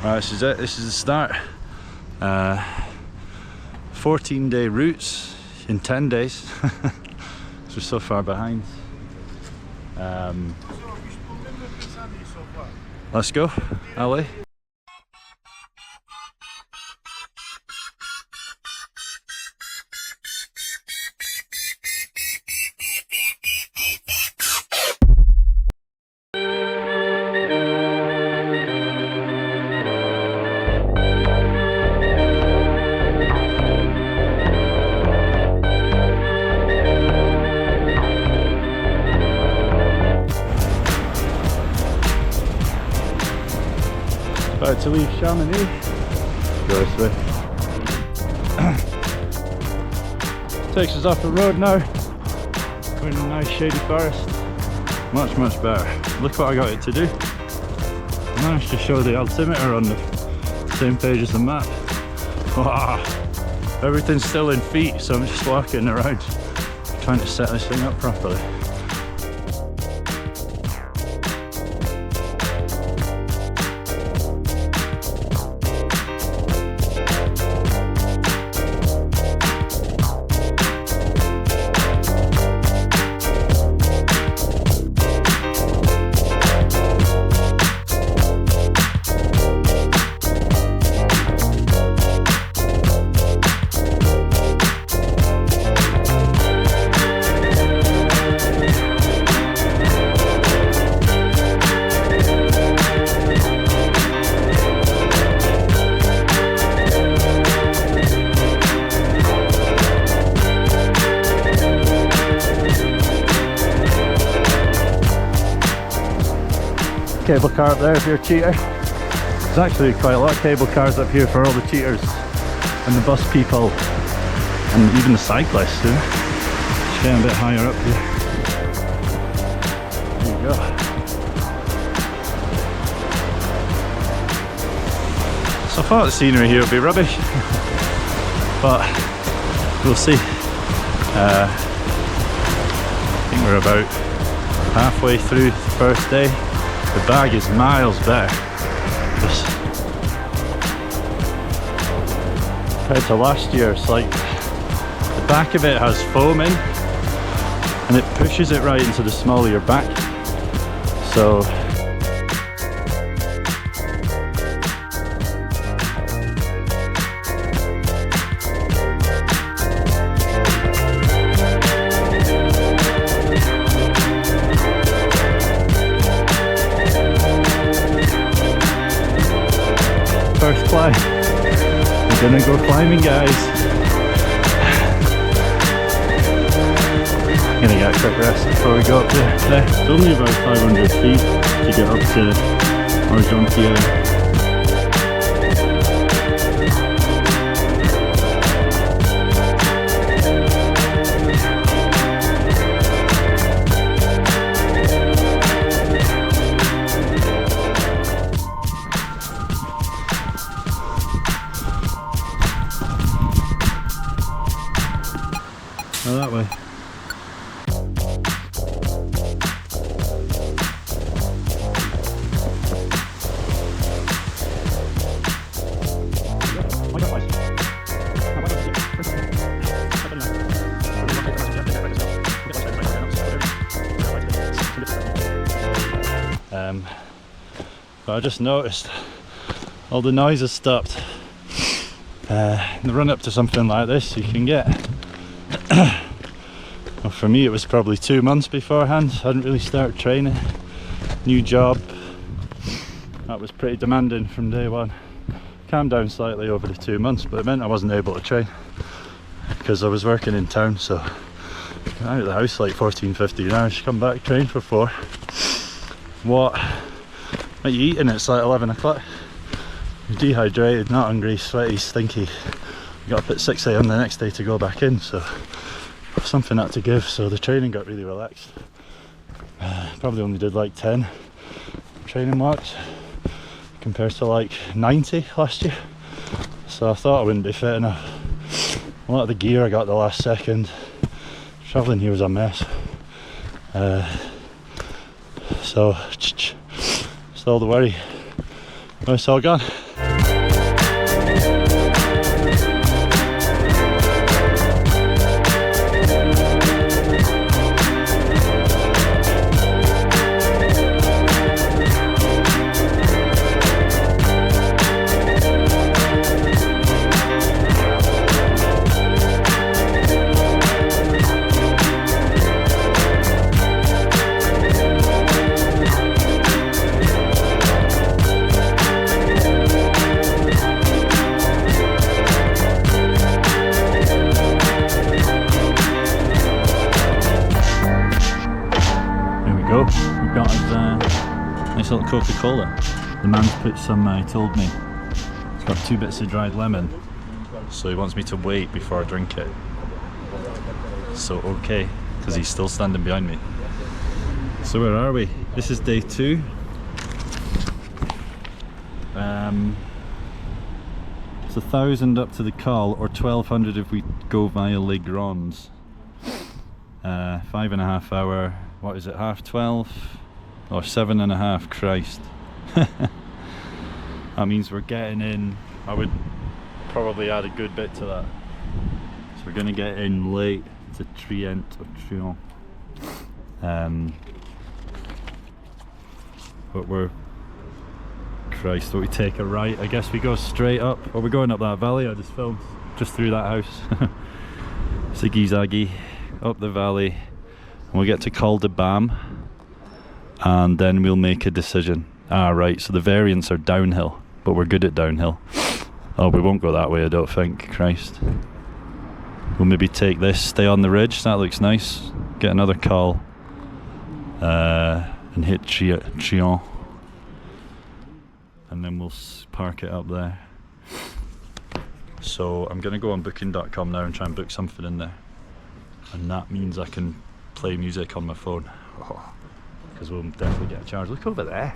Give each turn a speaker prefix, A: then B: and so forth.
A: Right, this is it. This is the start. 14-day routes in 10 days. So we're so far behind. Let's go, Ali. About to leave Chamonix. Go this way. Takes us off the road now. We're in a nice shady forest. Much better. Look what I got it to do. I managed to show the altimeter on the same page as the map. Wow. Everything's still in feet, so I'm just walking around trying to set this thing up properly. Cable car up there if you're a cheater. There's actually quite a lot of cable cars up here for all the cheaters and the bus people and even the cyclists, you know? Just getting a bit higher up here. There you go. So I thought the scenery here would be rubbish, but we'll see. I think we're about halfway through the first day. The bag is miles better. Just compared to last year, it's like the back of it has foam in and it pushes it right into the small of your back. So first climb. We're gonna go climbing, guys. Gonna get a quick rest before we go up there. It's only about 500 feet to get up to Argentière. Oh, that way. But I just noticed all the noise has stopped. In the run up to something like this, you can get well, for me it was probably 2 months beforehand. I hadn't really started training. New job. That was pretty demanding from day one. Calmed down slightly over the 2 months, but it meant I wasn't able to train because I was working in town, so out of the house like 14-15 hours, come back, train for 4. What are you eating? It's like 11 o'clock. You're dehydrated, not hungry, sweaty, stinky. You got up at 6 AM the next day to go back in, so something had to give, so the training got really relaxed. Probably only did like 10 training watts compared to like 90 last year, so I thought I wouldn't be fit enough. A lot of the gear I got the last second. Travelling here was a mess. So it's all the worry. Well, it's all gone. go. We've got his nice little Coca-Cola. The man's put some, he told me, it's got 2 bits of dried lemon, so he wants me to wait before I drink it. So okay, because he's still standing behind me. So where are we? This is day 2. It's 1,000 up to the col, or 1,200 if we go via Les Grands. 5.5 hour, what is it, 12:30? Or 7.5, Christ. That means we're getting in, I would probably add a good bit to that. So we're going to get in late to Trient or Trion. But we're, Christ, do we take a right? I guess we go straight up, or we're going up that valley I just filmed, just through that house. Ziggy zaggy, up the valley, and we'll get to Col de Bam, and then we'll make a decision. Ah right, so the variants are downhill, but we're good at downhill. Oh, we won't go that way, I don't think, Christ. We'll maybe take this, stay on the ridge, that looks nice, get another col, and hit Trion, and then we'll park it up there. So I'm going to go on booking.com now and try and book something in there, and that means I can play music on my phone, because we'll definitely get a charge. Look over there,